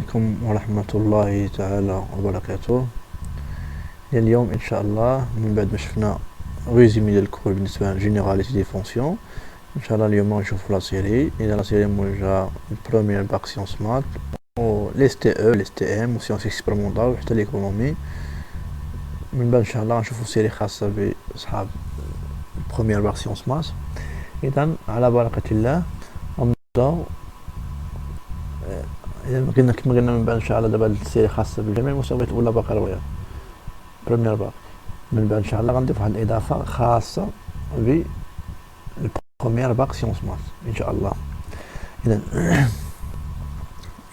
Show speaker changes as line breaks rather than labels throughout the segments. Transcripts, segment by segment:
عليكم ورحمة الله تعالى وبركاته. اليوم إن شاء الله من بعد ما شفنا ريزومي ديال الكور بالنسبة لجينيراليتي دي فونكسيون، إن شاء الله اليوم غنشوفو لا سيري. إذا لا سيري موجهة البروميير باك سيونس مات و لي اس تي او لي اس تي ام و سيونس اكسبيرمونطال وحتى ليكونومي. من بعد إن شاء الله غنشوفو سيري خاصة بصحاب البروميير باك سيونس مات. إذا على بركة الله غنبداو. إذا كما قلنا من بعد إن شاء الله دابا السيري خاصة بجميع المستويات الأولى بكالوريا بروميير باك. من بعد إن شاء الله غنضيف واحد الإضافة خاصة ب البروميير باك سيونس مات إن شاء الله.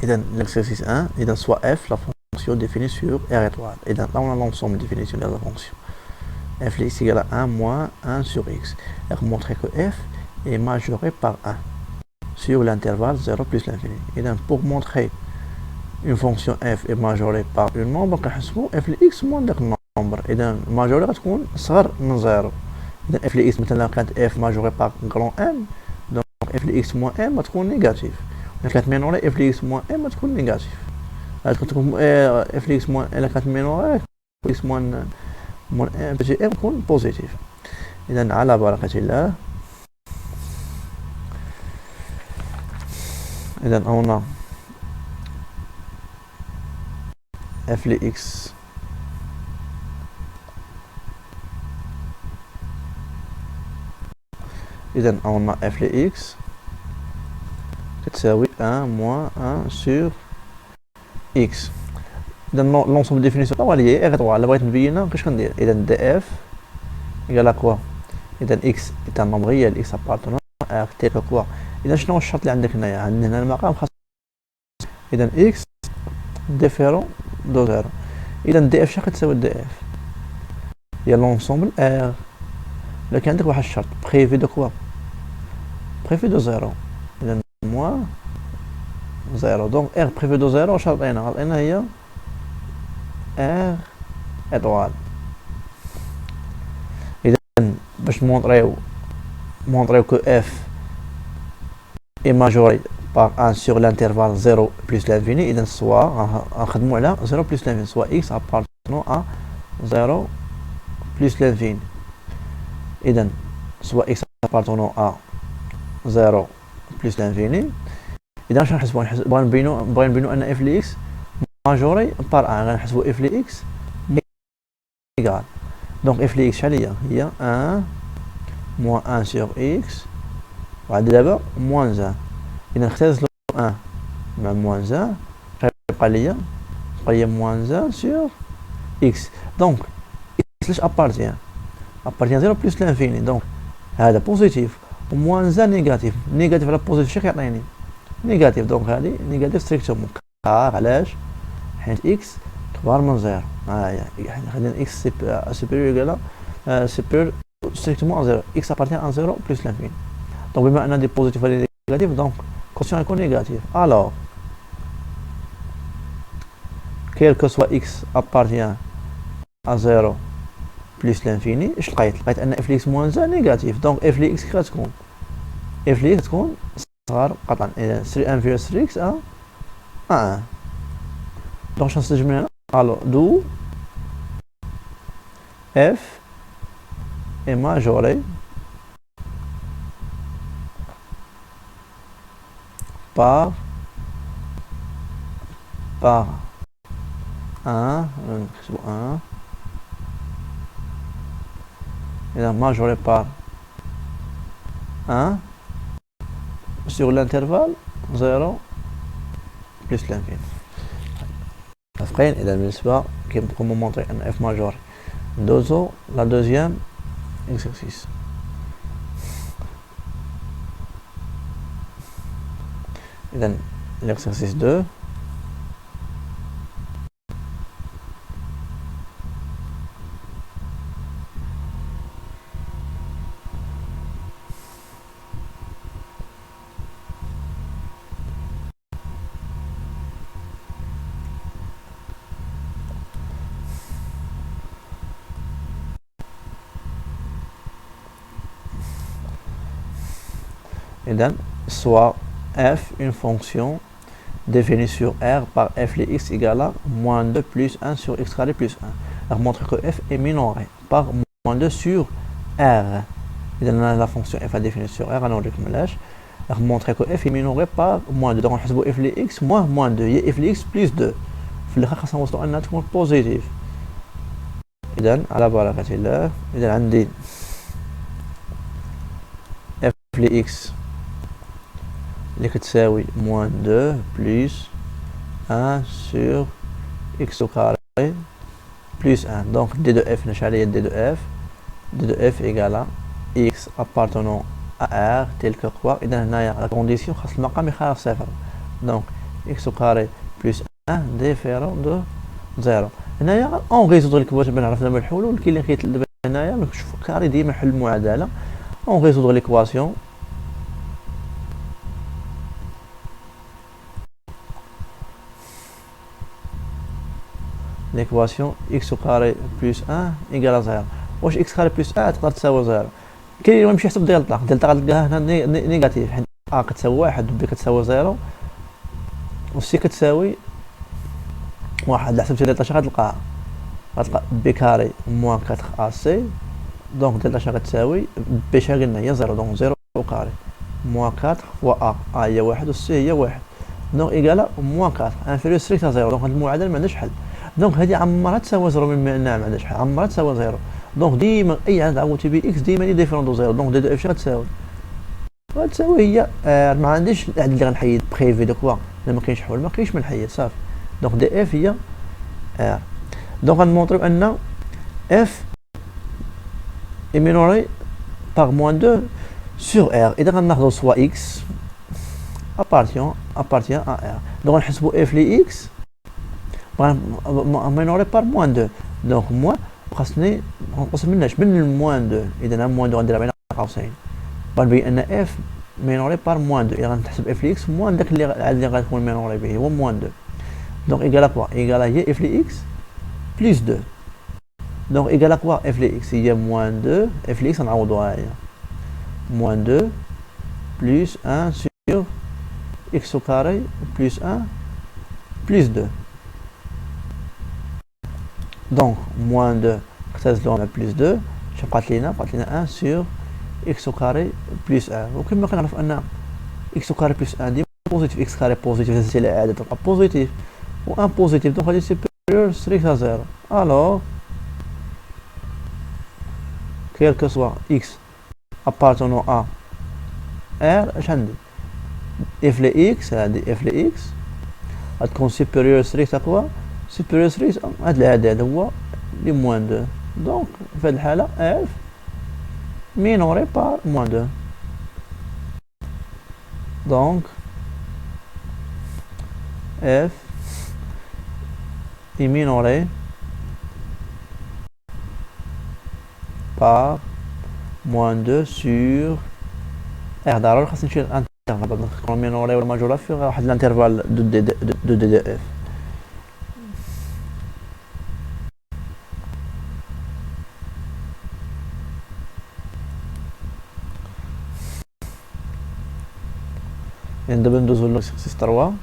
إذا l'exercice 1, إذا soit f la fonction définie sur R étoile. إذا là on a l'ensemble de définition de la fonction. f de x égale à 1 moins 1 sur x. Et montrer que f est majoré par 1 sur l'intervalle 0 plus l'infini. Et donc pour montrer une fonction f est majorée par un nombre, كنحسبوا f de x moins داك النمبر. إذا majorée غتكون صغر من 0. إذا f de x مثلا كانت f majorée par grand M، donc f de x moins m غتكون négatif. إذا كانت مينوري f de x moins m غتكون négatif. غتكون f de x moins إلا كانت مينوري f de x moins m petit m غتكون positif. إذا على بركة الله. إذا هنا f de x إذا هنا f de x كتساوي 1 moins 1 sur x. إذا l'ensemble de définition هو اللي هي r étoile. إلا بغيت نبينها كاش كندير؟ إذا df إيكال كوا؟ إذا x est un nombre réel x appartenant à r tel que quoi؟ إذا شنو هو الشرط اللي عندك هنايا؟ عندنا هنا المقام خاص. إذا x ديفيرون دو زيرو. إذا df شحال كتساوي df؟ هي l'ensemble r. لكن عندك واحد الشرط بريفي دو كوا؟ بريفي دو زيرو. إذا موان زيرو. دونك r بريفي دو زيرو واش عطينا هي r étoile. إذا باش نمونطريو كو f est majoré par 1 sur l'intervalle 0 plus l'infini. إذا soit غنخدمو على 0 plus l'infini، soit x appartenant à 0 plus l'infini. إذا soit x appartenant à 0 plus l'infini. إذا شنو نحسبو؟ بغا نبينو أن f de x majoré par 1. غنحسبو f de x égal. donc f de x شحال هي 1 moins 1 sur x وعاد دابا moins 1. إذا نختزلو 1 مع moins 1 غيبقى ليا moins 1 sur x. donc x لاش appartient 0 plus l'infini. donc هذا بوزيتيف و moins 1 نيجاتيف. نيجاتيف على بوزيتيف شحال كيعطيني؟ نيجاتيف. دونك هادي نيجاتيف ستريكتومون. علاش؟ حيت اكس كبار من زيرو. هي خلينا اكس سوبيريور ايكال سوبيريور ستريكتومون زيرو. اكس appartient à 0 plus l'infini. donc بما ان دي بوزيتيف ولا نيجاتيف دونك كوسيون يكون نيجاتيف. alors quel que soit x appartient à 0 plus l'infini. اش لقيت ان f de x moins 1 نيجاتيف. دونك f de x كتكون f de x تكون صغار قطعا. إذا 3 inférieur 3x à 1. donc شنو نستنتج من هنا؟ alors d'où f est majoré par 1. إذا majoré par 1 sur l'intervalle 0 plus l'infini. عرفتين؟ إذا بالنسبة كيف نقومو مونطري أن f majoré. ندوزو لا دوزيام exercice. إذا l'exercice 2. إذا soit f une fonction défini sur R par f de x égale à moins 2 plus 1 sur x carré plus 1. Alors montre que f est minoré par moins 2 sur R. Et dans la fonction f est définie sur R, on va montrer que f est minoré par moins 2. Donc on va f de x moins 2. Il y a f de x plus 2. في الاخر خاصنا نوصلوا انها تكون بوزيتيف. اذا على بركه الله، اذا عندي f de x اللي كتساوي moins 2 plus 1 sur x au carré plus 1. Donc d de f نشعل هي d de f égale à x appartenant à R tel que quoi. إذا هنايا la condition خاص المقام يخالف صفر. Donc x au carré plus 1 différent de 0. هنايا اون ريزودغ ليكواسيون باش نعرف دابا الحلول. كاين اللي كيطلب هنايا نشوف كاري ديما حل المعادله. اون ريزودغ ليكواسيون x au carré plus 1 égale à 0. واش x carré plus 1 تقدر تساوي 0. كاين اللي يمشي يحسب دلتا غتلقاها هنا نيجاتيف، حيت a كتساوي 1 و b كتساوي 0 و c كتساوي 1. اللي حسبتي دلتا شحال غتلقاها؟ غتلقى b كاري موان 4 ac. دونك دلتا شحال غتساوي b شحال قلنا هي 0. دونك 0 au carré موان 4 فوا a هي 1 و c هي 1. دونك ايكالا موان 4 انفيريور ستريكت ا 0. دونك هاد المعادله ما عندهاش حل. دونك هذه عمرها تساوي 0 من نعم ما عندهاش حل، عمرها تساوي 0. دونك ديما اي عدد عوضتي به اكس ديما لي ديفيرون دو 0. دونك دي دو اف شحال غتساوي هي ما عنديش العدد اللي غنحيد بريفي دو كوا ما كاينش حل، ما كاينش ما نحيد صافي. دونك دي اف هي ار. دونك غنمونطريو ان اف est minoré par moins 2 sur R. إذا غناخدو سوا x appartient à R. دونك غنحسبو f لي x minoré par moins 2. دونك موان خاصني نقص مناش من الموان 2. إذا موان 2 غنديرها بين قوسين غنبين أن f minoré par moins 2. إذا غنحسب f لي x موان داك اللي غتكون minoré به هو moins 2. دونك إيكالا كوا؟ إيكالا هي f لي x plus 2. Donc égal à quoi f de x? Il y a moins 2, f de x on a moins 2 plus 1 sur x au carré plus 1 plus 2. Donc moins 2 plus 2 je passe 1 sur x au carré plus 1. وكما كنعرف ان x au carré plus 1 ديما بوزيتيف، x carré بوزيتيف c'est العاده تبقى بوزيتيف و 1 بوزيتيف. دونك هذه supérieur strict à 0. Alors quel que soit x appartenant à R اش عندي f ل x هادي f ل x غتكون supérieur strict à quoi؟ supérieur strict هاد العدد هو لي موان 2. دونك في هاد الحالة f minoré par moins 2. دونك f est minoré par moins 2 sur R. ضروري خاصني نمشي للانترفال باش نكون مينوري ولا ماجورا في واحد الانترفال دو دي اف. دابا ندوزو للإكسرسيس 3.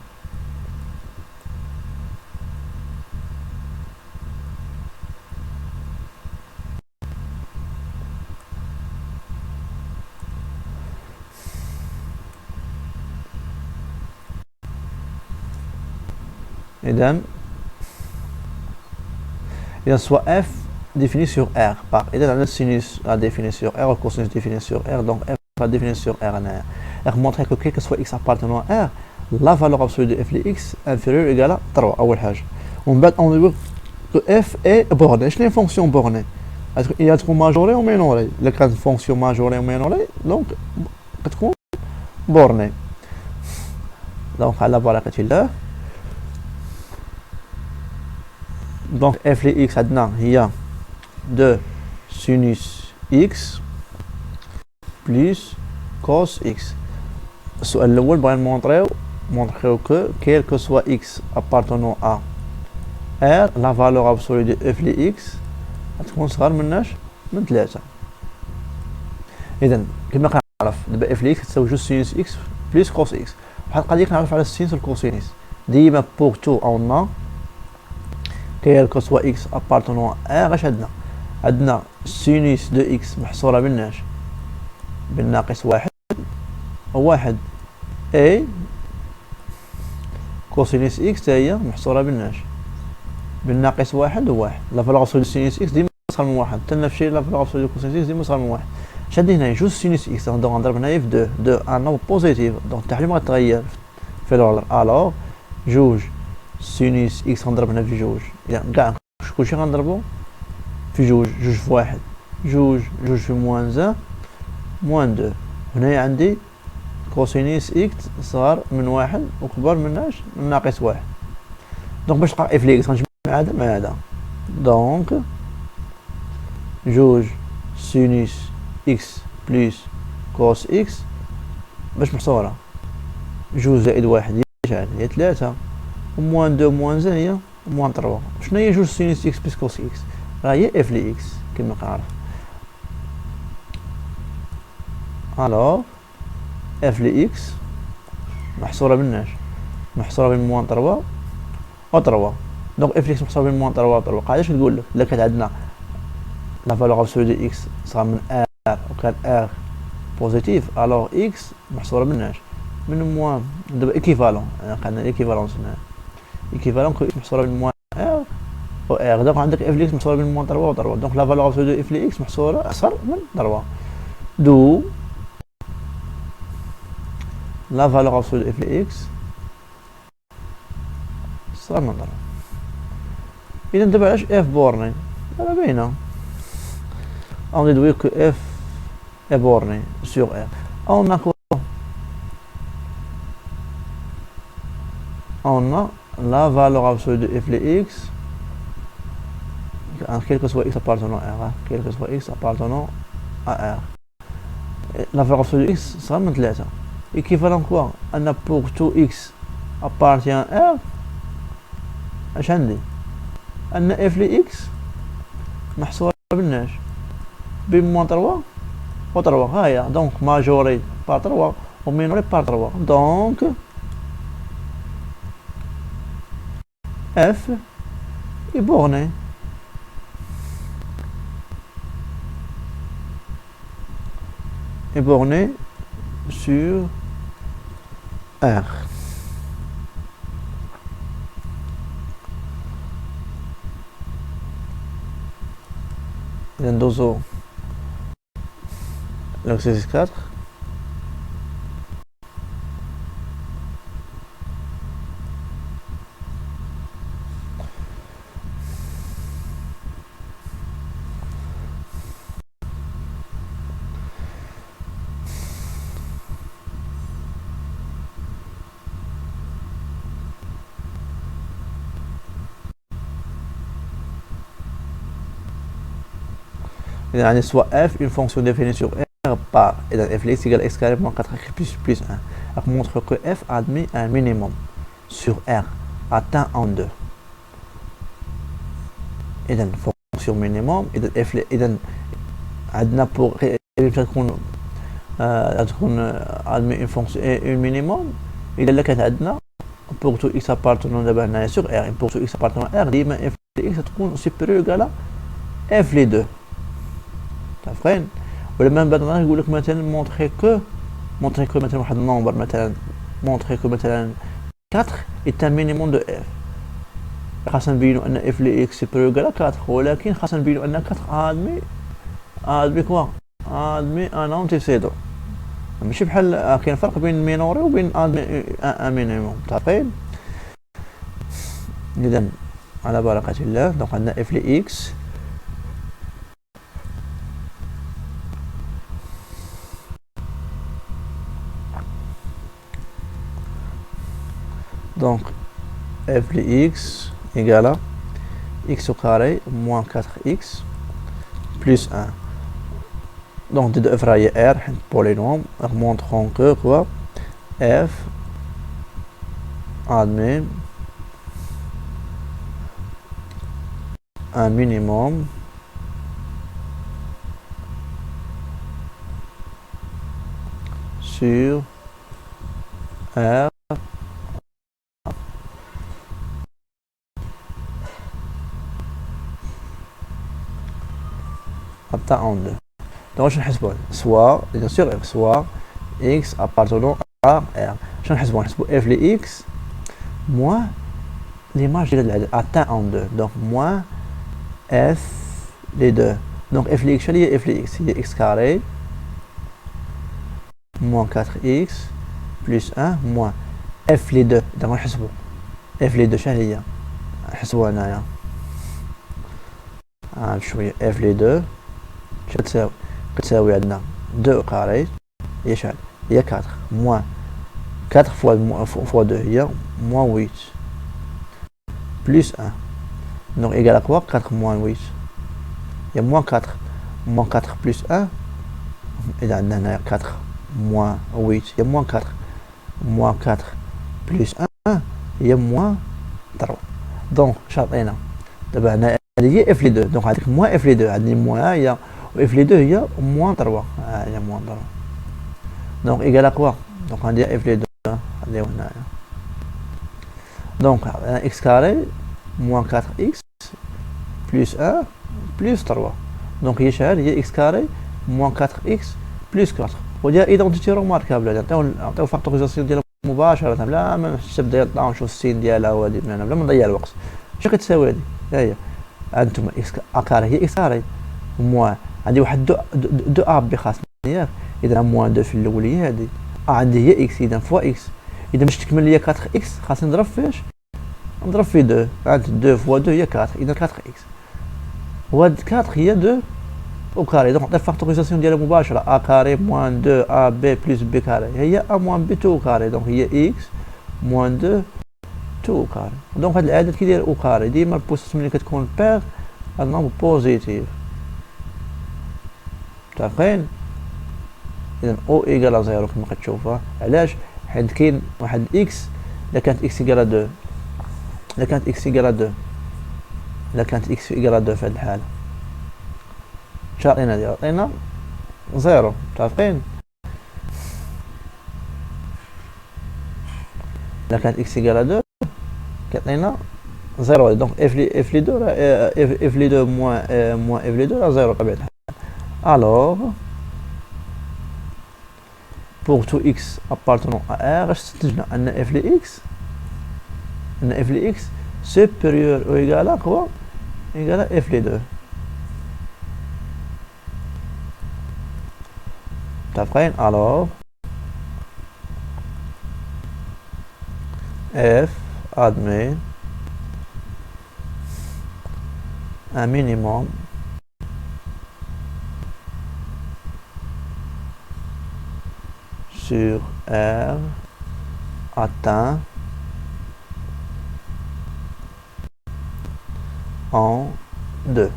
إذا soit f défini sur R par إذا عندنا sinus à définir sur R, cosinus défini sur R, donc f à définir sur R هنايا. راح montrer que quel que soit x appartenant à R, la valeur absolue de f de x inférieure ou égale à 3 أول حاجة. ومن بعد on veut que f est bornée. شنو هي fonction bornée؟ هي تكون majorée ou minorée. إلا كانت fonction majorée ou minorée donc كتكون bornée. donc على بركة الله. Donc f de x عندنا هي 2 sinus x plus cos x. السؤال الأول بغينا نمونطريو que quel que soit x appartenant à R, la valeur absolue de f de x غتكون صغار من 3. إذا كما كنعرف دابا f de x تساوي جوج sinus x plus cos x. بحال القضية كنعرف على السينس والكوسينيس. ديما pour tout on a quel que soit x appartenant à r. اش عندنا سينوس دو x محصورة بالناش بالناقص واحد وواحد a كوسينوس x هي محصورة بالناش بالناقص واحد وواحد. لا فالور ابسولو دو سينوس x ديما أصغر من واحد، حتى نفس الشيء لا فالور ابسولو دو كوسينوس x ديما أصغر من واحد. اش عندي هنايا جوج سينوس x دونك نضرب هنايا في دو ان نومبر بوزيتيف دونك التحليل غتغير في الوردر. الوغ جوج سينوس x غنضرب هنا في جوج، يعني كاع كلشي غنضربو في جوج، جوج في واحد جوج، جوج في موان زان موان دو. هنايا عندي كوسينوس اكس صغار من واحد وكبر من ناقص واحد. دونك باش تلقى اف ليكس غنجمع هذا مع هذا، دونك جوج سينوس اكس بلس كوس اكس باش محصورة جوج زائد واحد هي شحال؟ هي تلاتة، وموان دو موان زان هي موان تروا. شنو هي جوج سينوس اكس بلس كوس اكس؟ راه هي اف لي اكس كيما كنعرف. الوغ اف لي اكس محصورة بالناش؟ محصورة بين موان تروا و تروا. دونك اف لي اكس محصورة بين موان تروا و تروا. قاعدة شنو تقول لك؟ إلا كانت عندنا لا فالور ابسولو دو اكس صغار من ار وكان ار بوزيتيف، الوغ اكس محصورة بالناش؟ من موان. دابا ايكيفالون عندنا الايكيفالونس هنا، ايكيفالون كو اكس محصورة بين موان ار و ار. دونك عندك اف لي اكس محصورة بين موان تروا و تروا، دونك لا فالور ابسولو دو اف لي اكس محصورة أصغر من تروا. دو لا فالور ابسولو اف لي اكس صغر من تروا. إذا دابا علاش اف بورني؟ راه باينة، on déduit que f est borné sur R. On a quoi? On a la valeur absolue de f de x, quel que soit x appartenant à R, quel que soit x appartenant à R. La valeur absolue de x sera من 3. Équivalent quoi? On a pour tout x appartient à R. اش عندي؟ أن f de x محصورة بالناش بين موان تروا و تروا. هاهي دونك ماجوري بار تروا و مينوري بار تروا. دونك اف est borné sur R. إذا ندوزو l'exercice 4. إذا عندي soit f une fonction définie sur R par إذا f x égale x carré moins 4x plus 1 montre que f admet un minimum sur R atteint en 2. إذا fonction minimum إذا f إذا عندنا pour تكون admet une fonction une minimum إذا كانت عندنا pour tout x appartenant دابا هنايا sur R pour tout x appartenant R ديما f x تكون supérieure à f les deux. فاين ولا من بعد نقول لك مثلا مونطري كو مثلا واحد النومبر مثلا مونطري كو مثلا 4 est un minimum de f. خاصنا نبينوا ان f لي x سوبيريور على 4 ولكن خاصنا نبينوا ان 4 ادمي كوا ادمي ان انتيسيدو. ماشي بحال كاين فرق بين مينوري وبين ادمي ان مينيموم. فاين اذا على بركة الله دونك عندنا f لي x donc f de x égale à x au carré moins 4x plus 1. Donc de effrayer R polynôme montrant que quoi f admet un minimum sur R atteint en 2. Donc je vais soit, bien sûr, soit x appartenant à R. Je vais f les x moins l'image de atteint en 2. Donc moins f les 2. Donc f les x, il y a f les x, il y a x carré moins 4x plus 1 moins f les 2. Donc نحسبوا f les 2 شنو هي؟ نحسبوها هنايا. شوية f les 2 كتساوي عندنا 2 carré هي شحال؟ هي 4 moins 4 fois 2 هي moins 8 plus 1. Donc égal à quoi? 4 moins 8. Il y a moins 4. Moins 4 plus 1. Et là, il y a 4 moins 8. Il y a moins 4. Moins 4 plus 1. Il y a moins 3. Donc, شاطئنا. دابا هنا هذه هي f les 2. Donc هذيك moins f les 2. هذه moins هي f les 2 هي moins 3. هي moins 3. Donc égal à quoi? Donc on dit f les 2. هذه هنايا. Donc x carré moins 4x plus 1 plus 3. Donc هي شحال؟ هي x carré moins 4x plus 4. وديها ايدونتيتي روماركابل. نعطيو الفاكتوريزاسيون ديالها مباشرة بلا ما نحسب ديال نشوف السين ديالها وهادي بلا ما نضيع الوقت. اش كتساوي هادي؟ ها هي هانتوما اكس كاري هي اكس كاري موان عندي واحد دو ا بي خاصني ياك. اذا موان 2 في الاوليه هادي عندي هي اكس اذا فوا اكس. اذا باش تكمل ليا 4 اكس خاصني نضرب فيش؟ نضرب في 2. عندي 2 فوا 2 هي 4. اذا 4 اكس وهاد 4 هي 2 au carré. Donc, la factorisation de la mubashara a carré moins 2ab plus b carré. Il y a a moins b tout au carré. Donc, il y a x moins 2 tout au carré. Donc, هذا العدد كيدير au carré. ديما البوزيسيون ملي كتكون بير النمبر بوزيتيف. متفقين؟ إذا او إيكال 0 كما كتشوفها. علاش؟ حيت كاين واحد اكس. إلا كانت اكس إيكال 2 إلا كانت اكس إيكال 2 إلا كانت اكس إيكال 2 في هذه الحالة شاطئنا ديال عطينا 0. متفقين؟ إلا كانت اكس إيكال 2 كيعطينا 0. دونك اف لي 2 اف لي 2 موان اف لي 2 راه 0 بطبيعة الحال. الوغ pour tout x appartenant à R استنتجنا أن f لي x supérieur ou égal à quoi? Égal à f لي 2. متفقين؟ alors f admet un minimum sur R atteint en 2.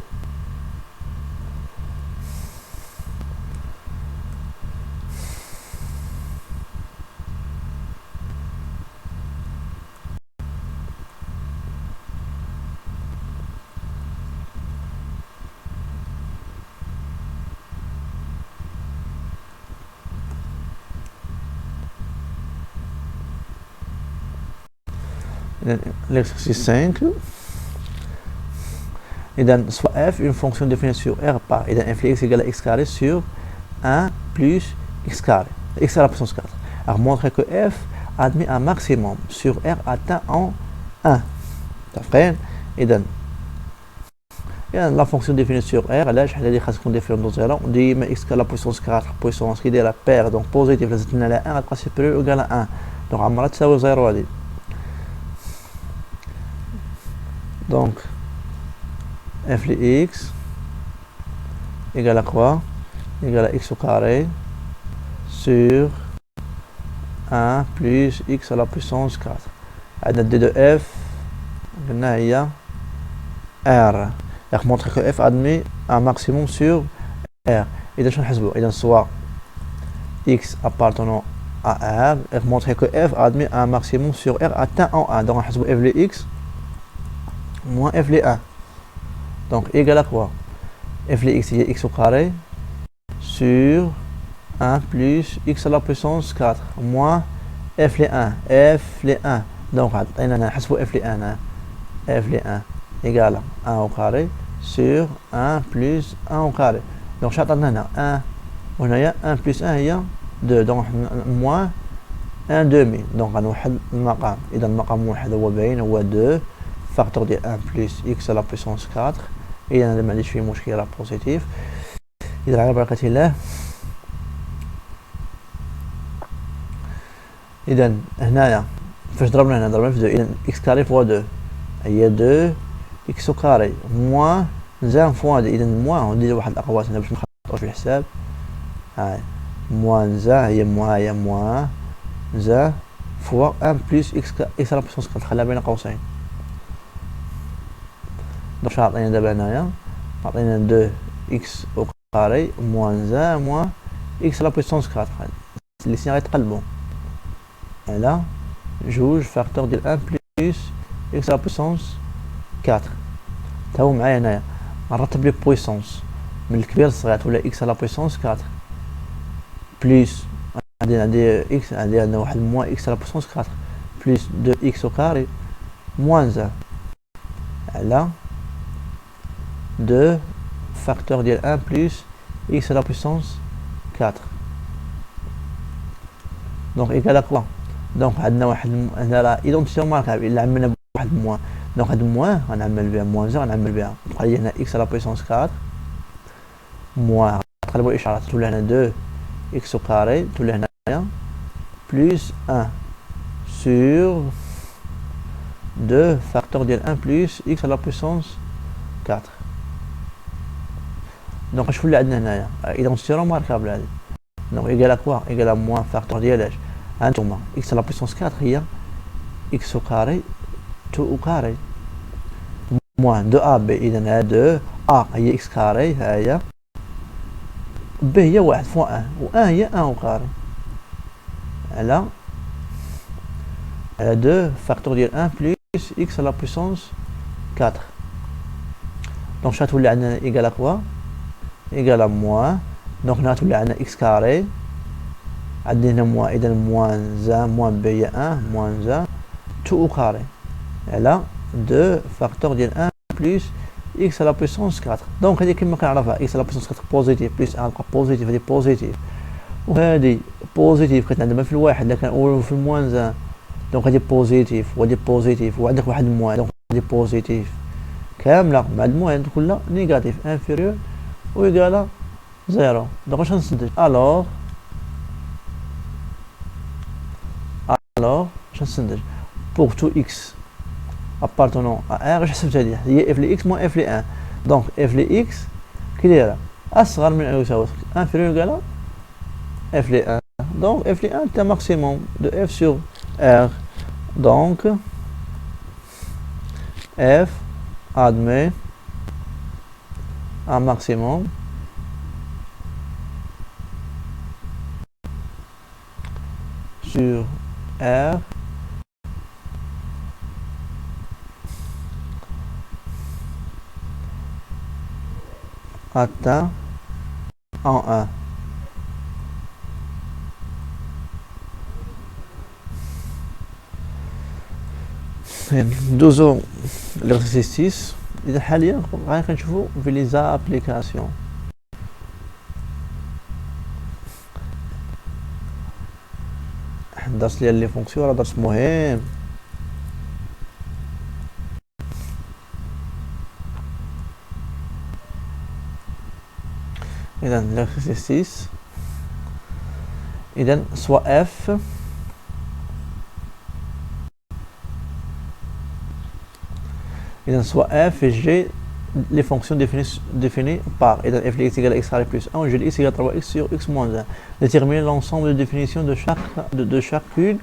L'exercice 5. إذا soit f une fonction définie sur R par إذا f x égale à x carré sur 1 plus x carré. X à la puissance 4. Alors montrer que f admet un maximum sur R atteint en 1. متفقين؟ إذا la fonction définie sur R علاش حنا اللي خاص تكون définie dans 0 ديما x à la puissance 4 puissance كي دايره paire donc positive لازم تزيد لها 1 غتبقى supérieur ou égal à 1 donc عمرها تساوي 0 هادي. Donc f de x égale à quoi? Égale à x au carré sur 1 plus x à la puissance 4. عندنا d de f قلنا هي r. راح montrer que f admet un maximum sur r. إذا شنو نحسبو؟ إذا soit x appartenant à r راح montrer que f admet un maximum sur r atteint en 1. Donc نحسبو f de x moins f les 1. Donc égal à quoi? F les x est x au carré sur 1 plus x à la puissance 4 moins f les 1. F les 1. Donc on a f les 1. F les 1 égale à 1 au carré sur 1 plus 1 au carré. دونك شحال عطاتنا هنا 1 وهنايا 1 بلس 1 هي 2 دونك موان 1 دومي دونك غنوحد المقام. اذا المقام واحد هو باين هو 2 فاكتور ديال 1 بلس اكس على بويسونس 4. اذا هذا ما عنديش فيه مشكل راه بوزيتيف. اذا على بركه الله اذا هنايا فاش ضربنا هنا في 2 اذا اكس كاري فوا 2 هي 2 اكس كاري موان زان فوا 2. اذا موان ندير واحد الاقواس هنا باش نخططو في الحساب. هاي موان زا هي موان زا فوا 1 بلس اكس على بويسونس 4 خليها بين قوسين. دونك عطينا دابا هنايا عطينا 2 اكس او كاري موان زا موان اكس على بويسونس 4 لي سين غيتقلبو على جوج فاكتور ديال 1 بلس اكس على بويسونس 4. تا هو معايا هنايا غنرتب لي بويسونس من الكبير للصغير ولا اكس على بويسونس 4 بلس عندي اكس عندي عندنا واحد موان اكس على بويسونس 4 بلس 2 اكس او كاري موان زا على 2 فاكتور ديال 1 بلس اكس على بويسونس 4. دونك ايكال كوا دونك عندنا واحد هنا راه ايدونتيتي ماركاب الا عملنا بواحد موان. دونك هاد موان غنعمل بها موان زا غنعمل بها تبقى لي هنا اكس على بويسونس 4 موان غنقلبو الاشارات تولي هنا 2 اكس او كاري تولي هنايا بلس 1 سور 2 فاكتور ديال 1 بلس اكس على بويسونس 4. دونك اش ولا عندنا هنايا ايدونتيتي ماركابل هادي. دونك ايكال كوا ايكال موان فاكتور ديال اش هانتوما اكس على بويسونس 4 هي اكس او كاري 2 او كاري موان 2 ا بي. اذا ها 2 ا هي اكس كاري ها هي ب هي 1 فوا 1 و 1 هي 1 او كاري على 2 فاكتور ديال 1 بلس اكس على بويسونس 4. دونك شحال تولي عندنا ايكال كوا ايكال موان دونك هنا تولي عندنا اكس كاري عندنا هنا موان. اذا موان زا موان بي هي 1 موان زا 2 او كاري على 2 فاكتور ديال 1 بلس اكس على بويسونس 4. دونك هذه كما كنعرفها اكس على بويسونس 4 بوزيتيف بلس 1 تبقى بوزيتيف هذه بوزيتيف وهذه بوزيتيف كتعندنا في الواحد لكن اول في الموان زا. دونك هذه بوزيتيف وهذه بوزيتيف وعندك واحد الموان دونك هذه بوزيتيف كامله مع الموان كلها نيجاتيف انفيريور ويكالا 0. دونك اش غنستنتج الوغ اش غنستنتج pour tout x appartenant à R اش حسبت هذه هي f ل x moins f ل 1. دونك f ل x كي دايره اصغر من او يساوي انفيريور يكالا f ل 1. دونك f ل 1 c'est maximum de f sur R. donc f admet un maximum sur R atteint en 1. ندوزو l'exercice 6. إذا حاليا غادي كنشوفو في لي زابليكاسيون. درس ديال لي فونكسيون راه درس مهم. إذا l'exercice 6 إذا سوا f إذا سوا f et g les fonctions définies par إذا f de x égale x carré plus 1 ou g de x égale 3x sur x moins 1. Déterminer l'ensemble de définitions de chacune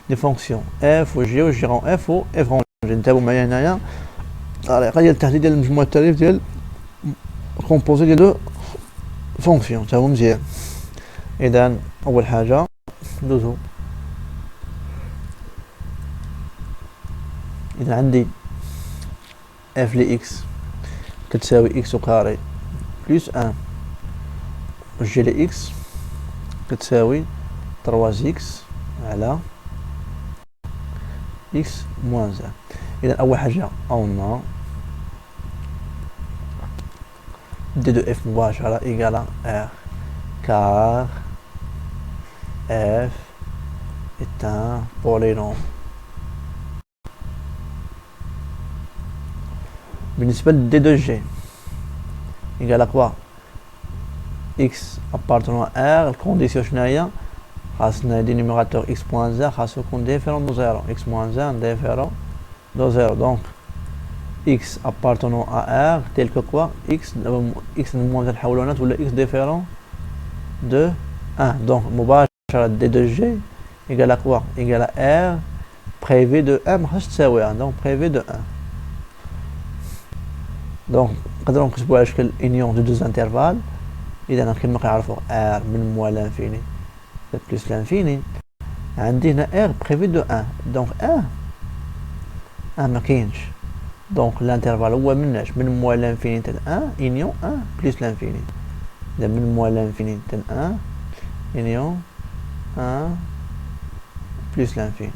des fonctions f و g و g rond f و f rond g. نتابعوا معايا هنايا الطريقة ديال التحديد ديال مجموع التعريف ديال كومبوزي ديال دو فونكسيون تا هو مزيان. إذا أول حاجة ندوزو إذا عندي f ل x كتساوي x au carré plus 1 و g ل x كتساوي 3x على x moins 1. إذا أول حاجة on a d de f مباشرة égale à r car f est un polynôme. بالنسبة ل d de g égale à quoi x appartenant à r الكونديسيون شناهي خاصنا دي numérateur x moins 1 خاصو يكون différent de 0 x moins 1 différent de 0 donc x appartenant à r tel que quoi x moins 1 نحولو ولا x différent de 1 donc مباشرة d de g égale à quoi égale à r prévu de 1 ما خاصش تساوي 1 donc prévu de 1 donc نقدروا نكتبوا على شكل union de deux intervalles. إذا كما كنعرفوا r من moins l'infini plus l'infini عندي هنا r prévu de 1 donc 1 ما كاينش donc l'intervalle هو مناش من moins l'infini تل 1 union 1 plus l'infini. إذا من moins l'infini تل 1 union 1 plus l'infini.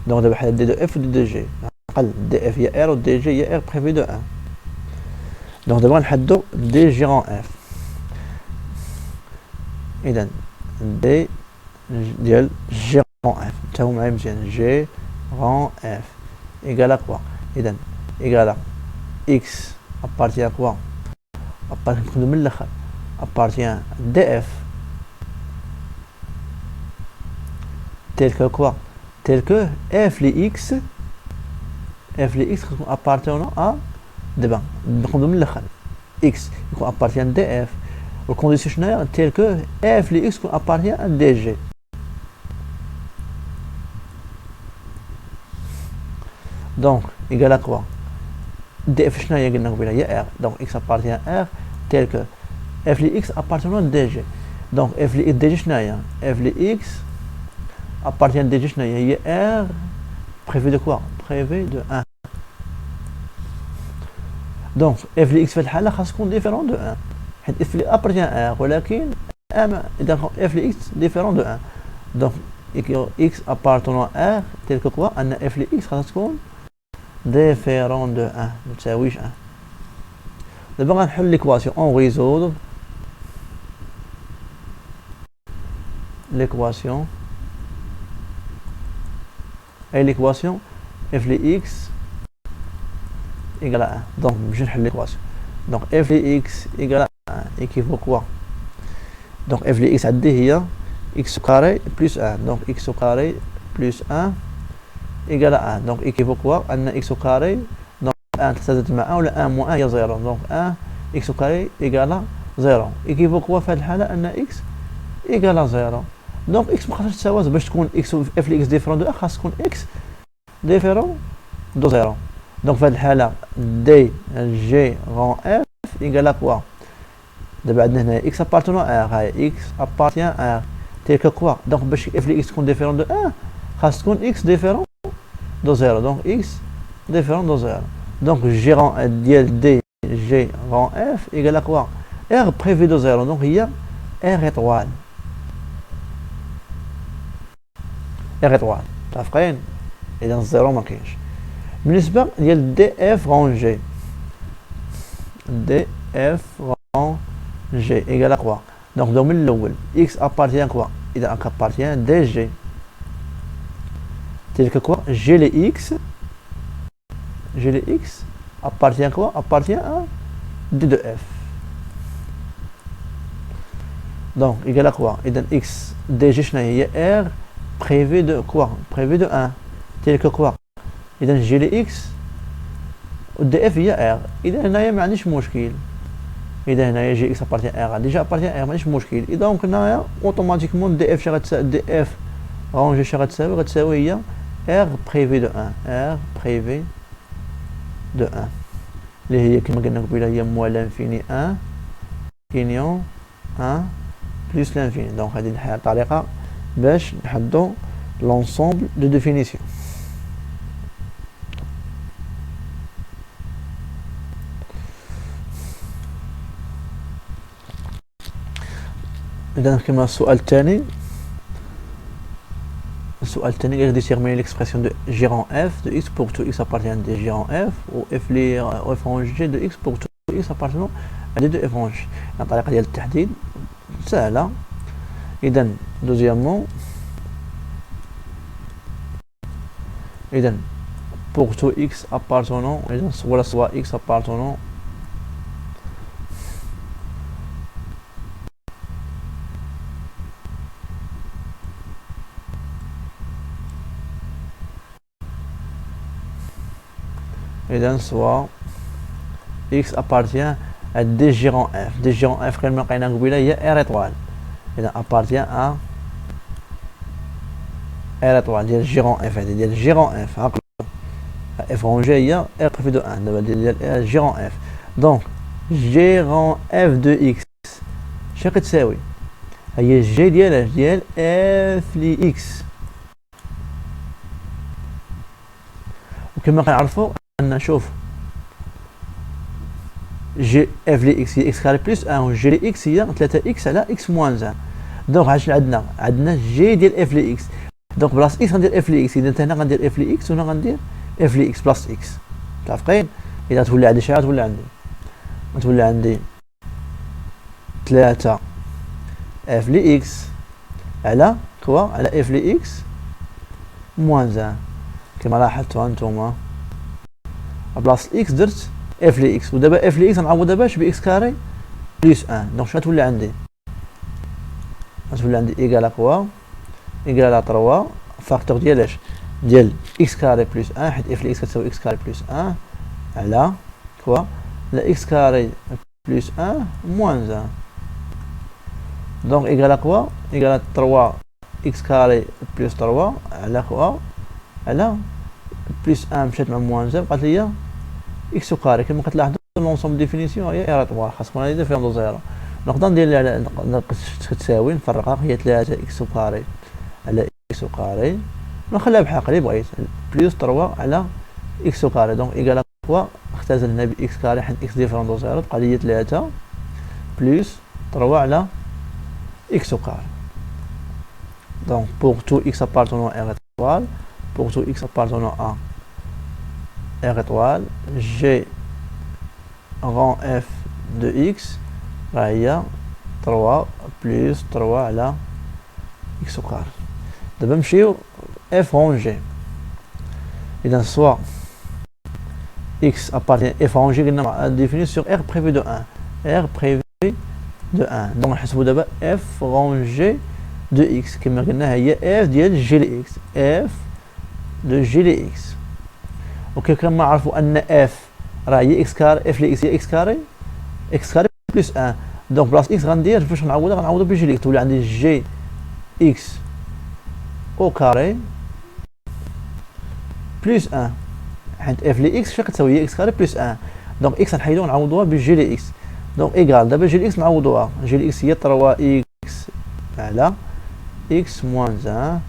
donc دابا حنا d de f و d de g نقل df هي r و dg هي r prévu de 1 donc دابا غنحدو dg en f. إذا d ديال g en f تاهو معايا مزيان g en f égale à quoi إذا égale à x appartient à quoi appartient من الآخر appartient df tel que quoi tel que f les x appartenant à دابا ناخذ من الاخر x يكون appartient df والكونديسيون شناهي tel que f les x يكون appartient à dg. donc égal à quoi df شناهي قلنا قبيله هي r donc x appartient à r tel que f les x appartenant à dg donc f les dg شناهي f les x appartient à dg شناهي هي r prévu de quoi prévu de 1 donc f les x في الحالة خاص يكون différent de 1 حيت f les appartient à r ولكن إذا f les x différent de 1 donc x appartenant à r tel que quoi أن f les x خاص تكون différent de 1 متساويش 1. دابا غنحل l'équation on résoudre l'équation et l'équation f les x égale à 1 donc je vais l'équation donc f les x égale à 1 équivaut quoi donc f les x عندي هي x carré plus 1 donc x carré plus 1 égale à 1 donc équivaut quoi أن x carré donc 1 تزادت مع 1 ولا 1 moins 1 هي 0 donc 1 x carré égale à 0 équivaut quoi في هذه الحالة أن x égale à 0 donc x ما خاصهاش تساوي باش تكون x f les x différent de 1 خاص تكون x différent de 0 donc في هذه الحالة d g grand f égale à quoi دابا عندنا هنا x appartenant à r هاي x appartient à r tel que quoi donc باش f les x تكون différent de 1 خاص تكون x différent de 0 donc x différent de 0 donc g grand ديال d g grand f égale à quoi r prévu de 0 donc هي r étoile r étoile متفقين إذا الزيرو ما كاينش. بالنسبة ديال دي اف غون جي دي اف غون جي ايكال كوا دونك نبداو من الأول اكس ابارتيان كوا إذا ابارتيان دي جي تلك كوا جي لي اكس appartient quoi appartient à d de f donc égal à quoi إذا x dg شنو هي r prévu de quoi prévu de 1 tel que quoi إذا g لي x و d f هي r إذا هنايا ما عنديش مشكل إذا هنايا جي x appartient r ديجا appartient r ما عنديش مشكل إذا دونك هنايا اوتوماتيكمون d f شي غتساوي d f رونجي شي غتساوي هي r prévu de 1 r prévu de 1 اللي هي كما قلنا قبيله هي موال لانفيني 1 union 1 plus l'infini donc هذه الطريقة باش نحدو l'ensemble de définition. إذا كما السؤال الثاني قال déterminer l'expression de gérant f de x pour tout x appartient de gérant f ou f en g de x pour tout x appartenant à des deux f rangés. الطريقة ديال التحديد سهلة. إذا دوزيامون pour tout x appartenant soit x appartenant soit x appartient à D gérant f. D gérant f كما لقينا قبيله هي r étoile. إذا appartient à r étoile ديال gérant f. هذه ديال gérant f. عقلوا f rangé هي r préfet de 1 دابا ديال gérant f. donc gérant f de x شنو كتساوي؟ هي جي ديال f ل x. وكما كنعرفوا أن نشوف جي اف لي اكس هي اكس كاري بلس 1 و جي لي اكس هي 3 اكس على اكس موان 1. دونك هاش عندنا جي ديال اف لي اكس. دونك بلاص اكس غندير اف لي اكس. اذا هنا غندير اف لي اكس وهنا غندير اف لي اكس بلاص اكس. متفقين؟ اذا تولي عندي شحال تولي عندي 3 اف لي اكس على كوا على اف لي اكس موان 1 كما لاحظتوا انتم. بلاص الاكس درت اف لي اكس ودابا اف لي اكس غنعوضها باش باكس كاري بلس 1. دونك شنو تولي عندي؟ غتولي عندي ايكال كوا ايكال 3 فاكتور ديال ديال اكس كاري بلس 1 حيت اف لي اكس كتساوي اكس كاري بلس 1 على كوا على اكس كاري بلس 1 موان 1. دونك ايكال كوا ايكال 3 اكس كاري بلس 3 على كوا على بلس 1 مشات مع موان 1 بقات ليا اكس كاري. كما كتلاحظوا لونسومبل ديفينيسيون هي ار اطوار خاصكم هذه فيهم زيرو. نقدر ندير كتساوي نفرقها هي 3 اكس كاري على اكس كاري ونخليها بحال اللي بغيت بلس 3 على اكس كاري. دونك ايكال كوا اختزل هنا باكس كاري حيت اكس ديفيرون دو زيرو بقى لي 3 بلس 3 على اكس كاري. دونك pour tout x appartenant à r étoile pour tout x appartenant à r étoile g rang f de x هي 3 بلس 3 على x كار. دابا نمشيو f rang g. اذا سوا x appartient f rang g قلنا défini sur r prévu de 1 r prévu de 1. دونك نحسبو دابا f rang g de x كما قلنا هي f ديال g ل x f de g ل x. وكما نعرفوا ان f راه هي x كاري f ل x هي x كاري بلس 1. دونك بلاص x غندير فاش غنعوضها غنعوضها بجي ل x تولي عندي جي x او كاري بلس 1 حيت f ل x شنو كتساوي هي x كاري بلس 1. دونك x غنحيدو ونعوضوها بجي ل x. دونك ايكال دابا جي ل x نعوضوها جي ل x هي 3 x على x موان 1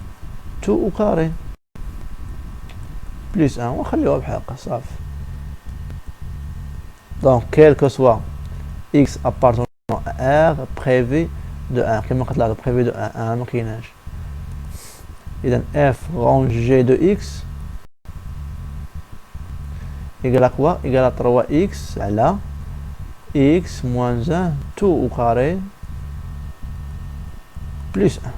2 او كاري بلس 1 ونخليوها بحال هكا صافي. دونك quel que soit x appartenant à r prévu de 1 كما كتلاحظوا prévu de 1 ما كايناش. اذا f rangé de x égale à quoi égale à 3x على x moins 1 2 au carré plus 1.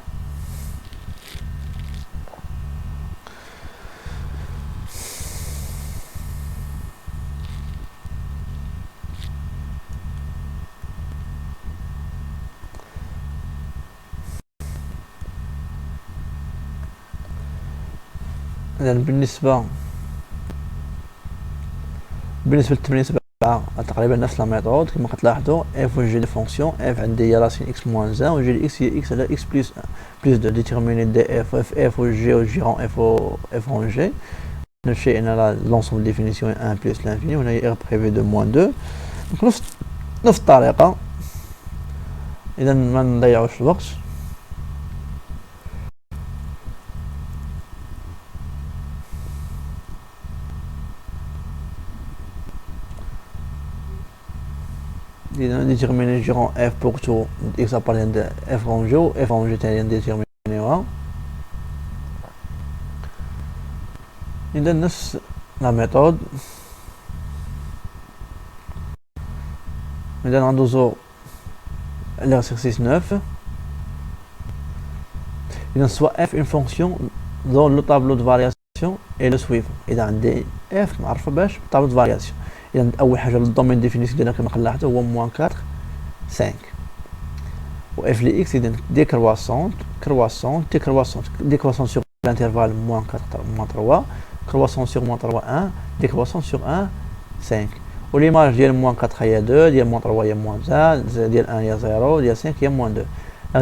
إذا بالنسبة للتمرين 7 تقريبا نفس لا ميثود كما كتلاحظوا اف و جي دي فونكسيون اف عندي هي راسين اكس موان 1 و جي دي اكس هي اكس على اكس بلس 1 بلس 2 ديتيرميني دي اف و جي و جيرون اف اون جي. نفس الشيء هنا لونسومبل ديفينيسيون 1 بلس لانفيني وهنا هي ار بريفي دو موان 2. نفس الطريقة. إذا ما نضيعوش الوقت. déterminer gérant f pour tout x appartient de f rangé ou f rangé تاني déterminer. إذا نفس لا ميثود إذا غندوزو l'exercice 9. إذا soit f une fonction dont le tableau de variation est le suivant. إذا عندي f معرفة باش tableau de variation. إذا أول حاجة الدومين ديفينيسيون ديالنا كما لاحظتوا هو موان 4 5 و f لي x إذا décroissante décroissante sur l'intervalle moins 4 moins 3 croissant sur moins 3 1 décroissant sur 1 5 و l'image ديال moins 4 هي 2 ديال moins 3 هي moins 1 ديال 1 هي 0 ديال 5 هي moins 2.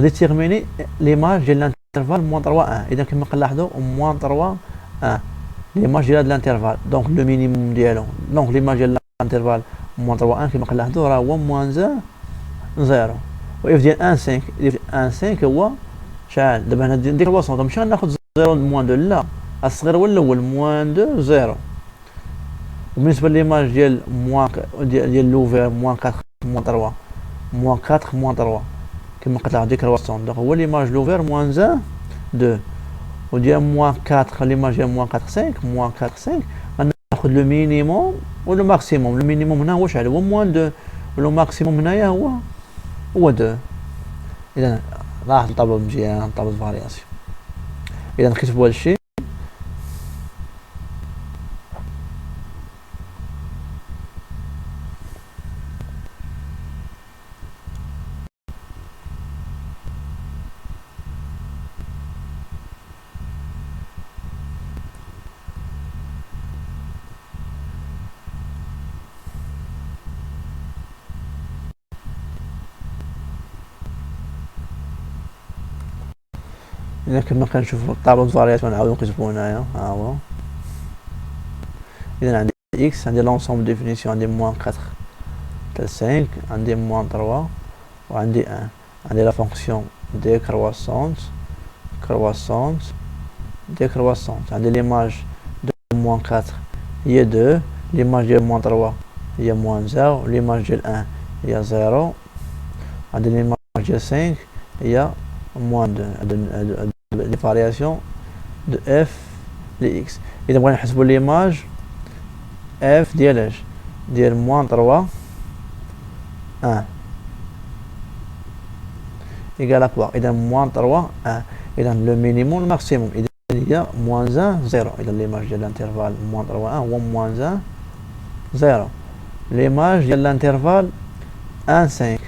déterminer l'image ديال l'intervalle moins 3 1. إذا كما كنلاحظوا moins 3 1 l'image ديال هذا l'intervalle donc le minimum ديالو donc l'image ديال l'intervalle moins 3 1 كما كنلاحظوا راه هو moins 1 0 و اف ديال 1 5 1 5 هو شحال دابا هنا ديك الوسط ماشي غناخذ 0 موان 2 لا الصغير هو الاول موان 2 0 وبالنسبه لليماج ديال موان ديال لوفير موان 4 موان 3 موان 4 موان 3 كما قلت ديك الوسط دونك هو ليماج لوفير موان 1 2 وديال موان 4 ليماج ديال موان 4 5 موان 4 5 غناخذ لو مينيموم و لو ماكسيموم. لو مينيموم هنا هو شحال هو موان 2 ولو ماكسيموم هنايا هو 2. اذا لاحظ الطابلو مزيان الطابلو فارياسيون. اذا نكتبوا هذا الشيء إذا كما كنشوفوا الطابلو د فارياسيون نعاودو نكتبو هنايا ها هو. إذا عندي إكس عندي لونسومبل ديفينيسيون عندي موان 4 حتى 5 عندي موان 3 وعندي 1 عندي لا فونكسيون ديكرواسونت ديكرواسونت عندي ليماج دو موان 4 هي 2 ليماج ديال موان 3 هي موان 0 ليماج ديال 1 هي 0 عندي ليماج ديال 5 هي موان 2 les variations de f de x. إذا بغينا نحسبوا l'image f ديال اش ديال موان 3 1 égal à quoi. إذا موان 3 1 إذا لو مينيموم الماكسيموم إذا هي موان 1 0. إذا l'image ديال l'intervalle موان 3 1 هو موان 1 0. l'image ديال l'intervalle 1 5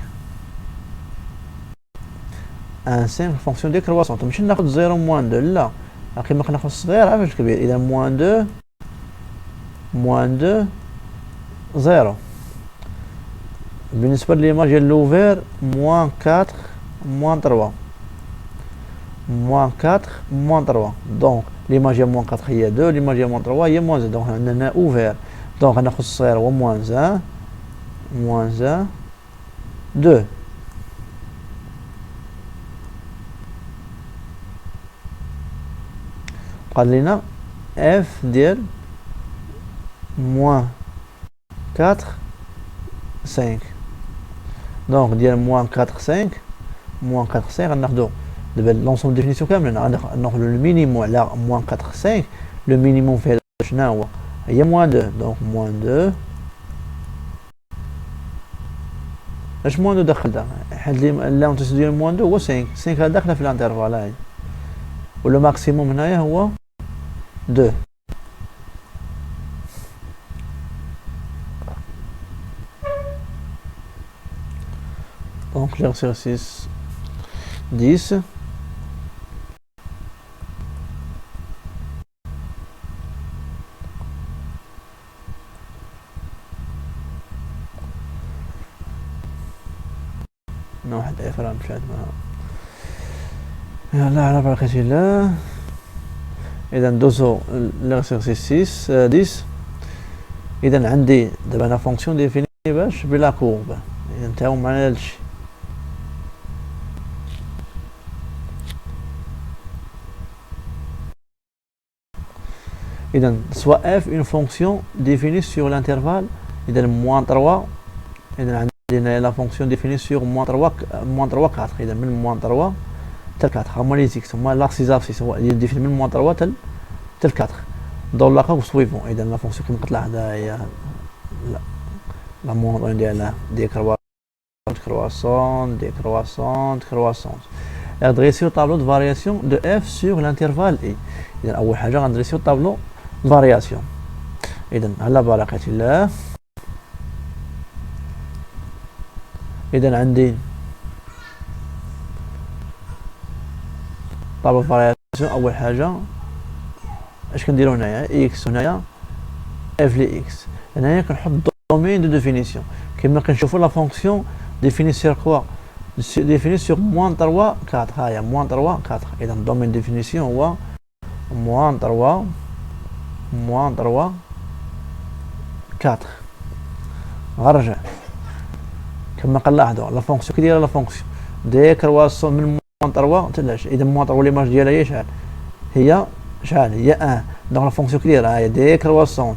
1 5 فونكسيون ديكرواسونت ماشي ناخذ 0 موان 2 لا كيما كناخذ الصغير عافاش الكبير. اذا موان 2 0 بالنسبه لليماج ديال لوفير موان 4 موان 3 موان 4 موان 3 دونك ليماج ديال موان 4 هي 2 ليماج ديال موان 3 هي موان 0 دونك عندنا اوفير دونك غناخذ الصغير هو موان 1 2 قال لنا اف ديال موان 4 5 دونك ديال موان 4 5 موان 4 5 غناخدو دابا لونسومبل ديفينيسيون كاملين غناخدو لو مينيموم على موان 4 5 لو مينيموم فيه شنو هو هي موان 2 دونك موان 2 اش موان 2 داخل دا حيت لونتيسيون ديال موان 2 هو 5 داخله في الانترفال هاي ولو ماكسيموم هنايا هو 2. Donc l'exercice 10. واحد عفرة مشات معها يلا على بركة الله. إذا ندوزو l'exercice 10. إذا عندي دابا أنا فونكسيون ديفيني باش بلا كورب. إذا نتاعو معنا هادشي. إذا soit f une fonction définie sur l'intervalle إذا moins 3 إذا عندنا لا فونكسيون définie sur moins 3 4 إذا من moins 3 حتى 4 هما لي زيكس هما لاكسيس ابسيس هو اللي ديفيني من moins 3 حتى 4 دون لاكا سويفون. إذا لا فونكسيون كما قلت لها هذا هي لا موندون ديالها ديكرواسونت croissante, décroissante, croissante. غندريسيو طابلو de variation de f sur l'intervalle i. إذا أول حاجة غندريسيو طابلو de variation. إذا على بركة الله. إذا عندي طابلو de variation. أول حاجة اش كنديرو هنايا x هنايا f ل x. هنايا كنحط domaine de définition كما كنشوفو لا فونكسيون définie sur quoi définie sur moins 3 4. هاهي moins 3 4. إذا domaine de définition هو moins 3 4. غنرجع كما كنلاحظوا لا فونكسيون كي دايره لا فونكسيون ديكرواسون من moins 3 حتى ل 10. إذا moins 3 ليماج ديالها هي شحال؟ هي شحال؟ هي 1. دونك لا فونكسيون كي دايره هي ديكرواسون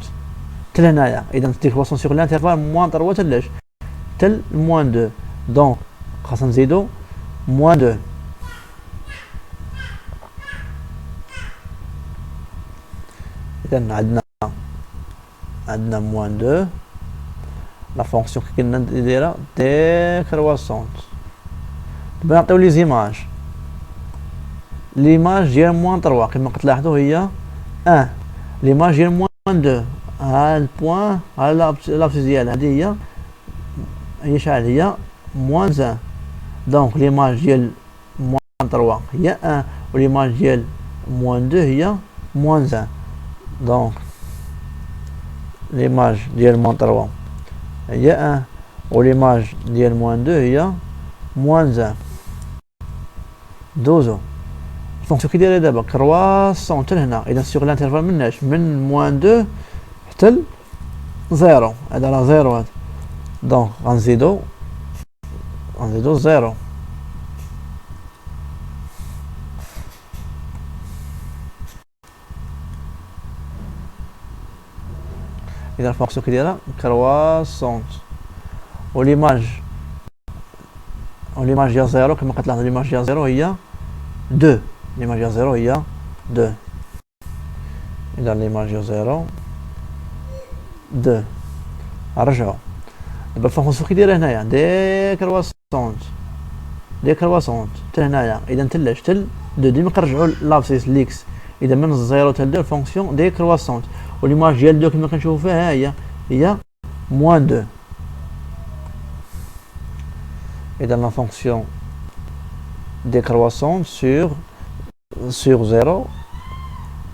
حتى لهنايا. إذا ديكرواسون سيغ لانترفال moins 3 حتى ل 10 حتى ل moins 2. دونك خاصنا نزيدو moins 2. إذا عندنا moins 2. لا فونكسيون كي كنا دايره ديكرواسون. دابا نعطيو لي زيماج. ليماج ديال moins 3 كما كتلاحظوا هي 1. ليماج ديال moins 2 ها البوان ها لابسيس ديالها هادي هي شحال؟ هي moins 1. دونك ليماج ديال moins 3 هي 1 وليماج ديال moins 2 هي moins 1. دونك ليماج ديال moins 3 هي 1 وليماج ديال moins 2 هي moins 1. دوزو الفونكسيون كي دايره دابا كرواسون حتى لهنا. اذا سيغ لانترفال مناش من moins 2 حتى ل 0. هذا راه 0 هذا. دونك غنزيدو 0. إذا الفونكسيون كي دايره كرواسونت وليماج ديال 0 كما كتلاحظوا ليماج ديال 0 هي 2. ليماج ديال 0 هي 2. إذا ليماج ديال 0 2. نرجعو دابا الفونكسيون كي دايره هنايا ديكرواسونت حتى هنايا. إذا حتى لاش؟ حتى 2. ديما كنرجعو لابسيس ليكس. إذا من 0 حتى 2 الفونكسيون ديكرواسونت وليماج ديال 2 كما كنشوفو فيها هي moins 2. إذا لا فونكسيون décroissante sur 0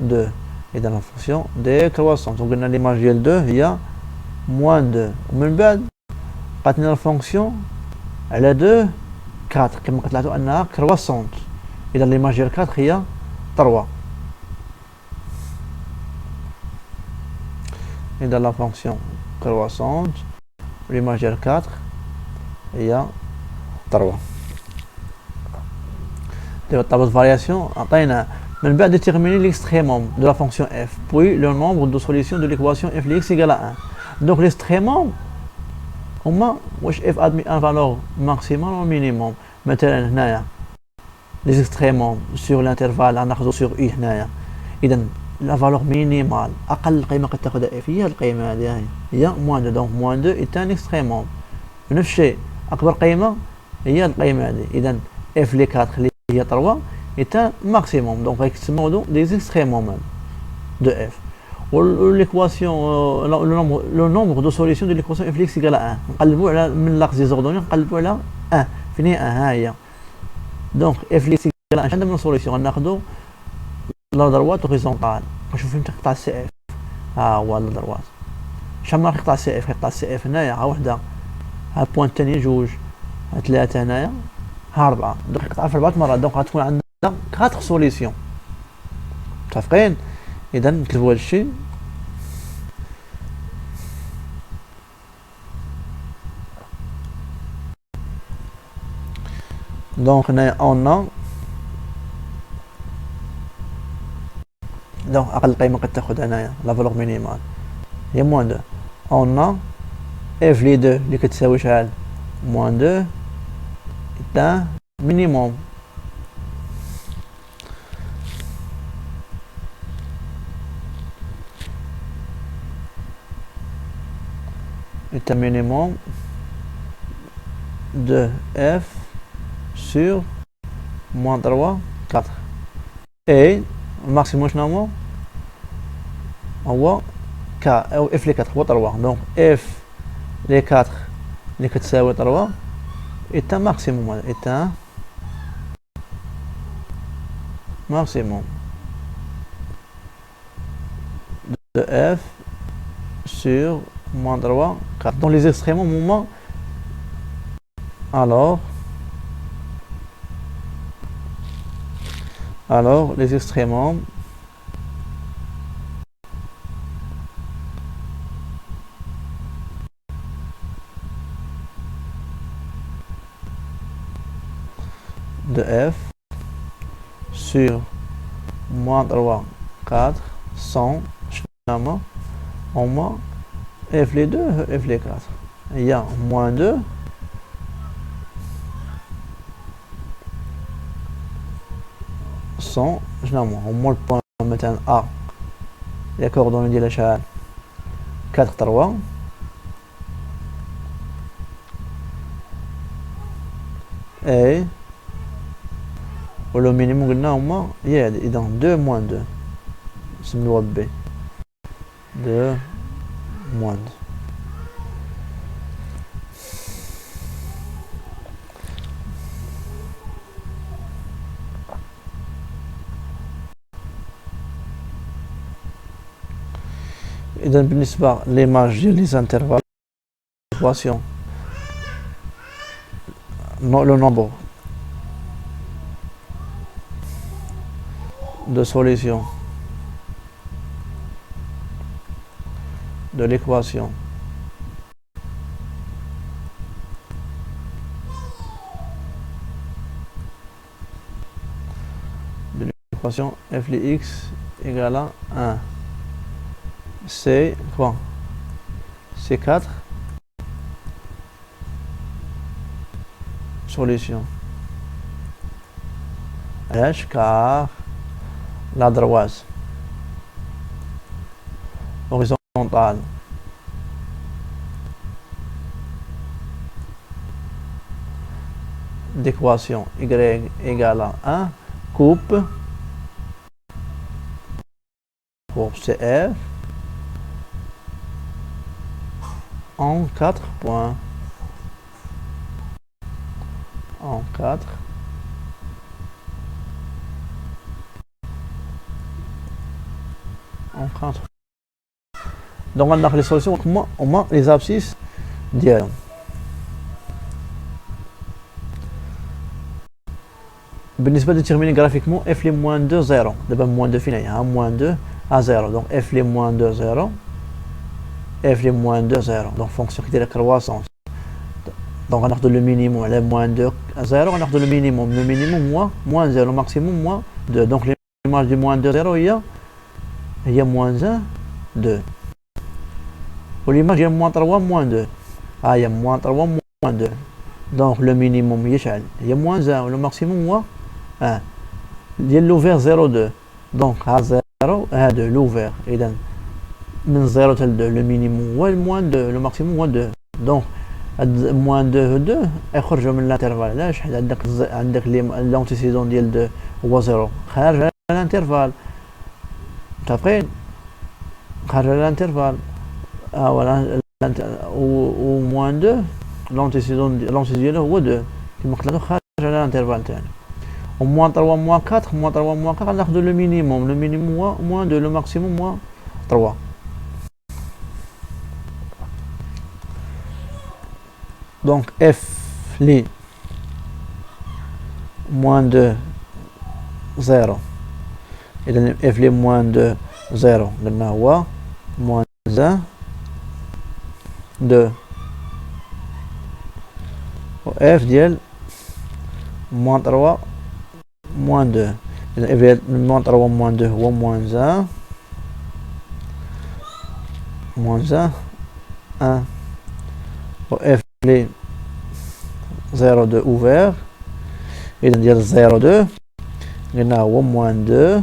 2. إذا لا فونكسيون décroissante وقلنا ليماج ديال 2 هي moins 2. ومن بعد بقاتنا الفونكسيون على 2 4 كما كتلاحظوا أنها كرواسونت. إذا ليماج ديال 4 هي 3. إذا لا فونكسيون كرواسونت ليماج ديال 4 هي 3. دابا الطابلو de variation عطينا من بعد déterminer l'extrémum de la fonction f puis le nombre de solutions de l'équation f de x égale à 1. donc l'extrémum هما واش f admet un valeur maximum ou minimum. مثلا هنايا les extrémums sur l'intervalle غناخذو sur i هنايا. اذا لا فالور مينيمال اقل قيمه قد تاخذها f هي القيمه هذه هي moins 2. donc moins 2 est un extrémum. نفس الشيء اكبر قيمه هي القيمه هذه. اذا f لي 4 اللي هي 3 est un maximum. donc غيتسموا des extrémums de f. l'équation le nombre de solutions de l'équation f x égale à 1 نقلبوا على من لاكس ديزوردوني نقلبوا على 1 فين هي 1 ها هي. دونك f x égale à 1 عندنا من سوليسيون غناخذوا لا دروات هوريزونتال. نشوف فين تقطع سي اف. ها هو لا دروات شحال من يقطع سي اف؟ يقطع سي اف هنايا ها وحده ها البوان الثانيه جوج ها 3 هنايا ها 4. دونك يقطع في 4 مرات. دونك غتكون عندنا 4 سوليسيون. متفقين؟ اذا نكتبوا هذا الشيء. دونك هنايا اون دونك اقل قيمه قد تاخذ هنايا لا فالور مينيمال هي moins 2. اون اف لي 2 اللي كتساوي شحال؟ moins 2 est un minimum. est un minimum de f sur moins 3, 4. Et le maximum, on voit k, f les 4, 3. Donc f les 4, les 4 c'est 3, est un maximum, est un maximum de f sur moins 3, 4. Dans les extrêmes, au moment, alors les extrêmes de f sur moins 3, 4 sont au moins f les 2, f les 4. Il y a moins 2 sont généralement au moins le point مثلا A les coordonnées ديالها شحال 4 3 et le minimum قلنا هما هي هادي اذا 2 moins 2 نسميوها B 2 moins 2. إذا بالنسبة ليماج ديال لي انترفال l'équation le nombre de solutions de l'équation f de x égale à 1. C'est quoi? C'est 4 solutions. H car la droite horizontale d'équation y égale à 1 coupe pour CF en 4 points. En 4 donc on a les solutions au moins les abscisses ديالهم. بالنسبه déterminer graphiquement f les moins 2 0 d'abord moins 2 فين هي moins 2 à 0 donc f les moins 2 0 f les moins 2 0 donc fonction qui dit la croissance. Donc on a le minimum, les moins 2 à 0, on a le minimum moins 0, le maximum moins 2. Donc l'image du moins 2, 0, il y a moins 1, 2. Pour l'image, il y a moins 3, moins 2. Ah, il y a moins 3, moins 2. Donc le minimum, il y a moins 1, le maximum, moins 1. Il y a l'ouvert 0, 2. Donc à 0, à 2, l'ouvert. Et donc, 0 tel 2, le minimum, moins 2, le maximum, moins 2. Donc, moins 2 2 يخرجوا من الانترفال. علاش؟ حيت عندك لونتيسيدون ديال 2 هو 0 خارج على الانترفال متفقين خارج على الانترفال فوالا و موان 2 لونتيسيدون ديالو هو 2 كما قلت لكم خارج على الانترفال تاعنا و موان 3 موان 4 موان 3 موان 4 غناخذوا لو مينيموم هو موان 2 لو ماكسيموم هو 3. Donc f les moins de 0 et f les moins de 0 قلنا هو moins 1 2 و f ديال moins 3 moins 2 إذا f ديال moins 3 moins 2 هو moins 1 1 و f les 0,2 ouvert et dire 0,2 قلنا هو moins 2